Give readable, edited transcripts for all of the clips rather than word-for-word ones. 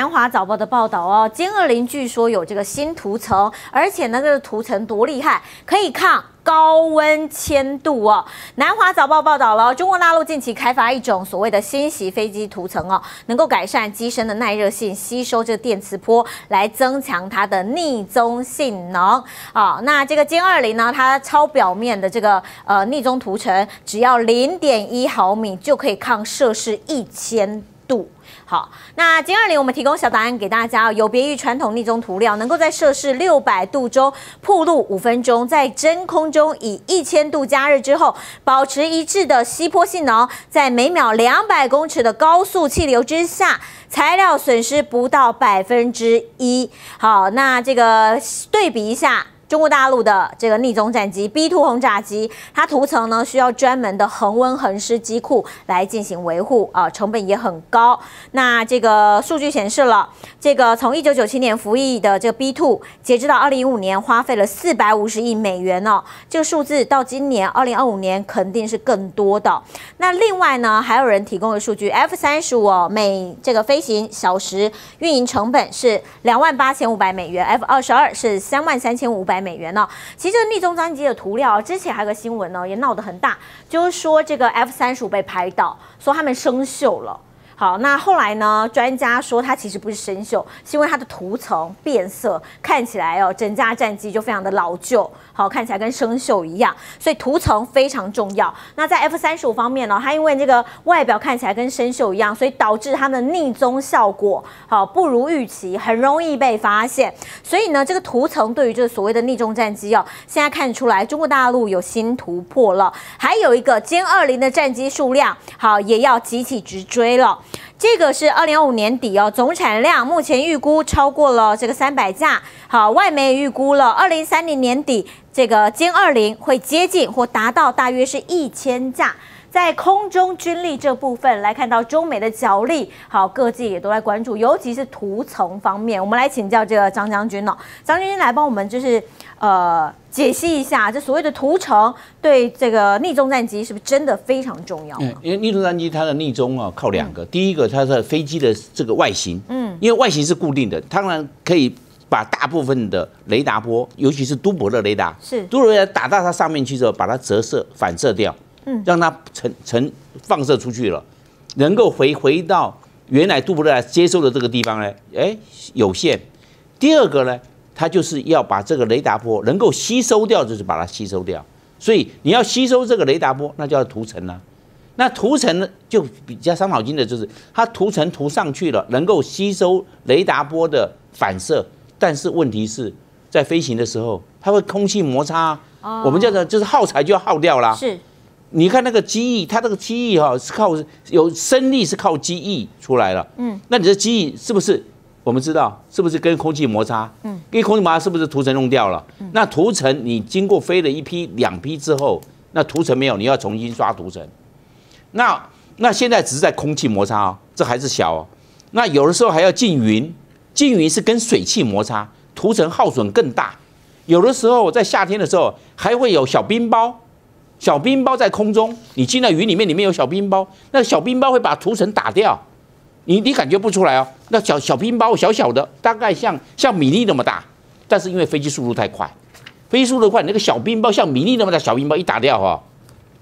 南华早报的报道哦，歼20据说有这个新涂层，而且呢，这个涂层多厉害，可以抗高温1000度哦。南华早报报道了，中国大陆近期开发一种所谓的新型飞机涂层哦，能够改善机身的耐热性，吸收这个电磁波，来增强它的逆踪性能啊。那这个歼20呢，它超表面的这个逆踪涂层，只要0.1毫米就可以抗摄氏1000度。好，那歼20我们提供小答案给大家哦，有别于传统逆踪涂料，能够在摄氏600度中暴露5分钟，在真空中以1000度加热之后，保持一致的吸波性能，在每秒200公尺的高速气流之下，材料损失不到1%。好，那这个对比一下。中国大陆的这个逆踪战机 B2 轰炸机，它涂层呢需要专门的恒温恒湿机库来进行维护啊，成本也很高。那这个数据显示了，这个从1997年服役的这个 B2， 截至到2015年花费了450亿美元哦，这个数字到今年2025年肯定是更多的。那另外呢，还有人提供的数据 ，F-35哦，每这个飞行小时运营成本是28500美元 ，F-22是33500美元呢。其实这个逆踪战机的涂料，之前还有个新闻呢，也闹得很大，就是说这个 F-35被拍到，说他们生锈了。好，那后来呢？专家说它其实不是生锈，是因为它的涂层变色，看起来哦，整架战机就非常的老旧，好，看起来跟生锈一样，所以涂层非常重要。那在 F-35方面呢，它因为这个外表看起来跟生锈一样，所以导致它的逆踪效果好不如预期，很容易被发现。所以呢，这个涂层对于这个所谓的逆踪战机哦，现在看出来中国大陆有新突破了。还有一个歼20的战机数量好也要急起直追了。这个是2025年底哦，总产量目前预估超过了这个300架。好，外媒预估了2030年底，这个歼20会接近或达到大约是1000架。在空中军力这部分来看到中美的角力，好，各界也都在关注，尤其是涂层方面。我们来请教这个张将军哦，张将军来帮我们就是解析一下，这所谓的涂层对这个逆踪战机是不是真的非常重要？因为逆踪战机它的逆踪啊靠2个，第一个它的飞机的这个外形，因为外形是固定的，当然可以把大部分的雷达波，尤其是都柏勒雷达，都柏勒雷达打到它上面去之后，把它折射反射掉。让它放射出去了，能够回到原来都柏勒接收的这个地方呢，有限。第二个呢，它就是要把这个雷达波能够吸收掉，就是把它吸收掉。所以你要吸收这个雷达波，那就要涂层啦。那涂层呢，就比较伤脑筋的就是，它涂层涂上去了，能够吸收雷达波的反射，但是问题是在飞行的时候，它会空气摩擦，我们叫做就是耗材就要耗掉啦。是。你看那个机翼，它这个机翼哈是靠有升力，是靠机翼出来了。那你的机翼是不是我们知道是不是跟空气摩擦？跟空气摩擦是不是涂层弄掉了？那涂层你经过飞了1批、2批之后，那涂层没有，你要重新刷涂层。那现在只是在空气摩擦哦，这还是小哦。那有的时候还要进云，进云是跟水汽摩擦，涂层耗损更大。有的时候在夏天的时候还会有小冰雹。小冰雹在空中，你进到云里面，里面有小冰雹，那小冰雹会把涂层打掉，你感觉不出来哦。那小冰雹小小的，大概像米粒那么大，但是因为飞机速度太快，你那个小冰雹像米粒那么大小冰雹一打掉哦，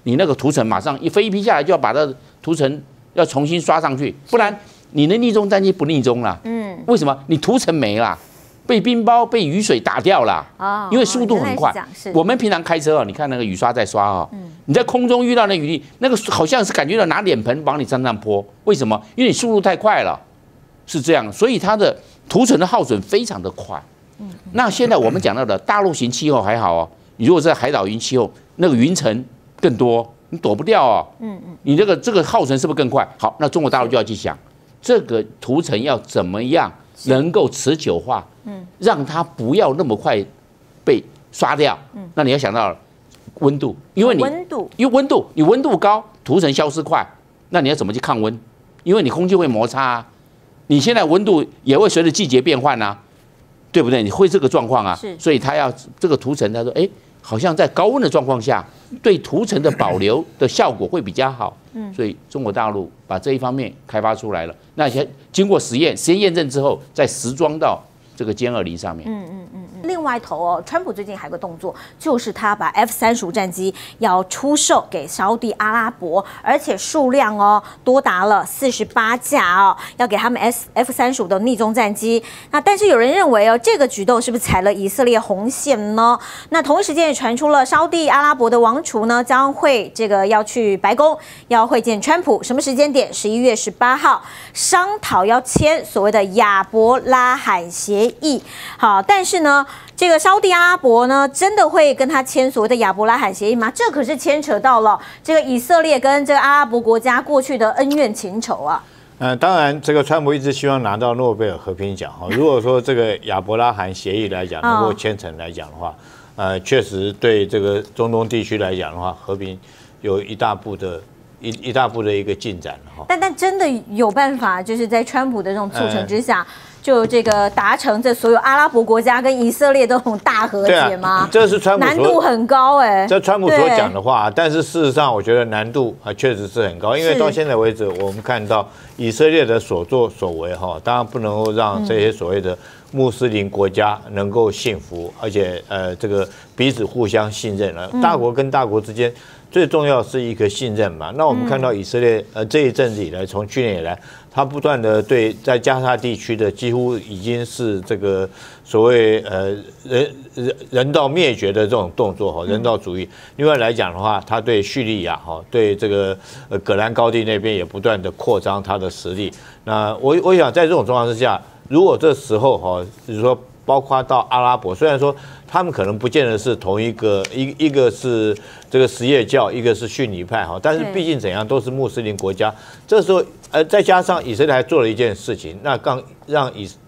你那个涂层马上一批下来就要把这涂层要重新刷上去，不然你的逆踪战机不逆踪了。为什么？你涂层没了。被冰雹、被雨水打掉了，因为速度很快。我们平常开车你看那个雨刷在刷哦，你在空中遇到那雨滴，那个好像是感觉到拿脸盆往你身上泼。为什么？因为你速度太快了，是这样，所以它的涂层的耗损非常的快。那现在我们讲到的大陆型气候还好哦，你如果在海岛型气候，那个云层更多，你躲不掉哦。你这个耗损是不是更快？好，那中国大陆就要去想，这个涂层要怎么样能够持久化。让它不要那么快被刷掉。那你要想到温度，因为你温度高，涂层消失快，那你要怎么去抗温？因为你空气会摩擦啊，你现在温度也会随着季节变换啊，对不对？你会这个状况啊，所以它要这个涂层，他说，好像在高温的状况下，对涂层的保留的效果会比较好。所以中国大陆把这一方面开发出来了。那先经过实验验证之后，再实装到这个歼20上面。另外一头哦，川普最近还有个动作，就是他把 F-35战机要出售给沙地阿拉伯，而且数量哦多达了48架哦，要给他们 F-35的逆中战机。那但是有人认为哦，这个举动是不是踩了以色列红线呢？那同一时间也传出了沙地阿拉伯的王储呢将会要去白宫要会见川普，什么时间点？11月18号，商讨要签所谓的亚伯拉罕协议。好，但是呢，这个沙地阿拉伯呢，真的会跟他签所谓的亚伯拉罕协议吗？这可是牵扯到了这个以色列跟这个阿拉伯国家过去的恩怨情仇啊。当然，这个川普一直希望拿到诺贝尔和平奖哈。如果说这个亚伯拉罕协议来讲能够签成来讲的话，确实对这个中东地区来讲的话，和平有一大步的一个进展哈。但真的有办法，就是在川普的这种促成之下。就这个达成这所有阿拉伯国家跟以色列的这种大和解吗？这是川普难度很高哎。这川普所讲的话，但是事实上我觉得难度确实是很高，因为到现在为止，我们看到以色列的所作所为哈，当然不能够让这些所谓的穆斯林国家能够幸福，而且这个彼此互相信任了。大国跟大国之间最重要是一个信任嘛。那我们看到以色列这一阵子以来，从去年以来。他不断的对在加沙地区的几乎已经是这个所谓人道灭绝的这种动作哈，人道主义。另外来讲的话，他对叙利亚哈，对这个戈兰高地那边也不断的扩张他的实力。那我想在这种状况之下，如果这时候哈，就是说包括到阿拉伯，虽然说他们可能不见得是同一个一个是这个什叶教，一个是逊尼派哈，但是毕竟怎样都是穆斯林国家。这时候再加上以色列还做了一件事情，那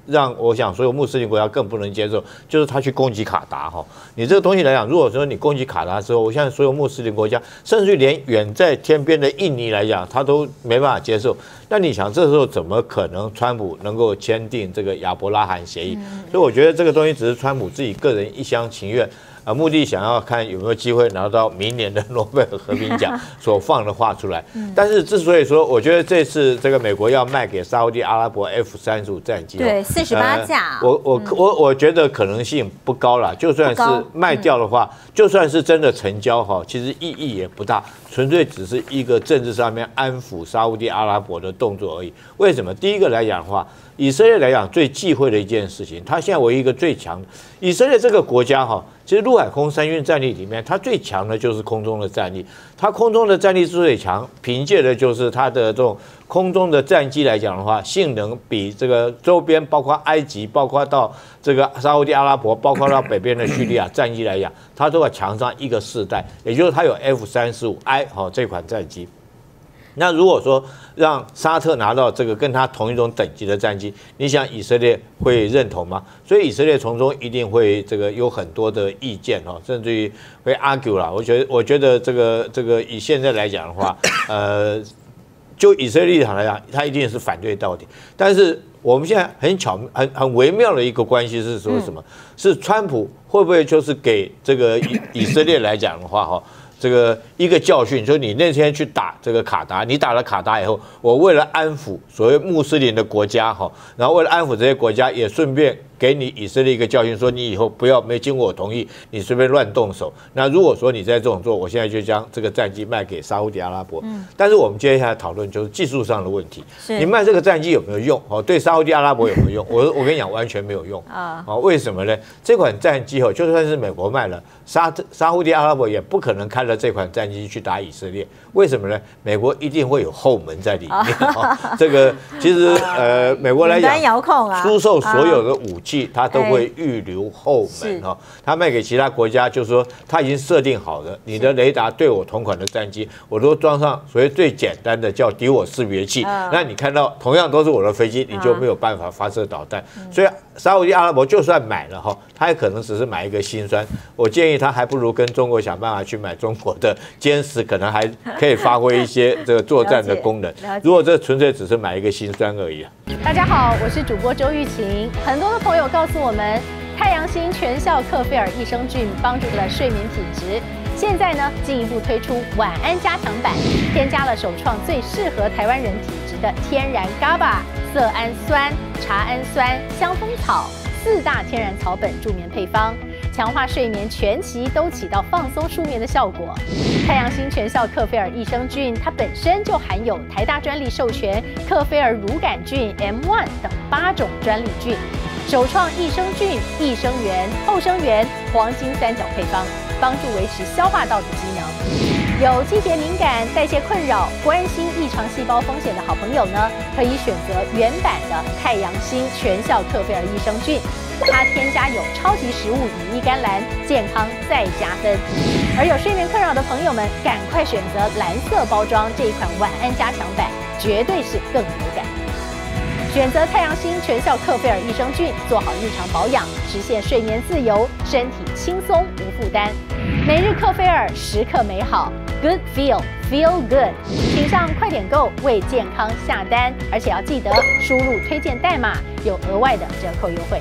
让我想所有穆斯林国家更不能接受，就是他去攻击卡达哈。你这个东西来讲，如果说你攻击卡达之后，我相信所有穆斯林国家，甚至连远在天边的印尼来讲，他都没办法接受。那你想，这时候怎么可能川普能够签订这个亚伯拉罕协议？所以我觉得这个东西只是川普自己个人一厢情愿。目的想要看有没有机会拿到明年的诺贝尔和平奖所放的话出来。但是之所以说，我觉得这次这个美国要卖给沙特阿拉伯 F-35战机，对，48架，我觉得可能性不高啦。就算是卖掉的话，就算是真的成交哈，其实意义也不大，纯粹只是一个政治上面安抚沙特阿拉伯的动作而已。为什么？第一个来讲的话，以色列来讲最忌讳的一件事情，它现在唯一一个最强的以色列这个国家哈，其实陆海空三军战力里面，它最强的就是空中的战力。它空中的战力之所以强，凭借的就是它的这种空中的战机来讲的话，性能比这个周边包括埃及，包括到这个沙特阿拉伯，包括到北边的叙利亚战机来讲，它都要强上一个世代，也就是它有 F-35I 这款战机。那如果说让沙特拿到这个跟他同一种等级的战机，你想以色列会认同吗？所以以色列从中一定会这个有很多的意见哦，甚至于会 argue 啦。我觉得这个以现在来讲的话，就以色列立场来讲，他一定是反对到底。但是我们现在很微妙的一个关系是说什么？是川普会不会就是给这个以色列来讲的话哈？这个一个教训，就是你那天去打这个卡达，你打了卡达以后，我为了安抚所谓穆斯林的国家哈，然后为了安抚这些国家，也顺便给你以色列一个教训，说你以后不要没经过我同意，你随便乱动手。那如果说你在这种做，我现在就将这个战机卖给沙特阿拉伯。但是我们接下来讨论就是技术上的问题，你卖这个战机有没有用？哦，对沙特阿拉伯有没有用？我跟你讲，完全没有用啊！为什么呢？这款战机就算是美国卖了，沙特阿拉伯也不可能开了这款战机去打以色列。为什么呢？美国一定会有后门在里面。这个其实美国来讲，出售所有的武器，它都会预留后门哈。它卖给其他国家，就是说它已经设定好了，你的雷达对我同款的战机，我都装上所谓最简单的叫敌我识别器。那你看到同样都是我的飞机，你就没有办法发射导弹。所以沙特阿拉伯就算买了哈，他也可能只是买一个心酸。我建议他还不如跟中国想办法去买中国的歼10，可能还可以发挥一些这个作战的功能。如果这纯粹只是买一个心酸而已。大家好，我是主播周玉琴。很多的朋友告诉我们，太阳星全效克菲尔益生菌帮助了睡眠品质。现在呢，进一步推出晚安加强版，添加了首创最适合台湾人体质的天然 GABA、色氨酸、茶氨酸、香蜂草4大天然草本助眠配方，强化睡眠全期都起到放松舒眠的效果。太阳星全效克菲尔益生菌，它本身就含有台大专利授权克菲尔乳杆菌 M1 等8种专利菌，首创益生菌、益生元、后生元黄金3角配方，帮助维持消化道的机能。有季节敏感、代谢困扰、关心异常细胞风险的好朋友呢，可以选择原版的太阳星全效克菲尔益生菌，它添加有超级食物羽衣甘蓝，健康再加分。而有睡眠困扰的朋友们，赶快选择蓝色包装这一款晚安加强版，绝对是更有感。选择太阳星全效克菲尔益生菌，做好日常保养，实现睡眠自由，身体轻松无负担。每日克菲尔，时刻美好 ，Good Feel Good， 请上快点购为健康下单，而且要记得输入推荐代码，有额外的折扣优惠。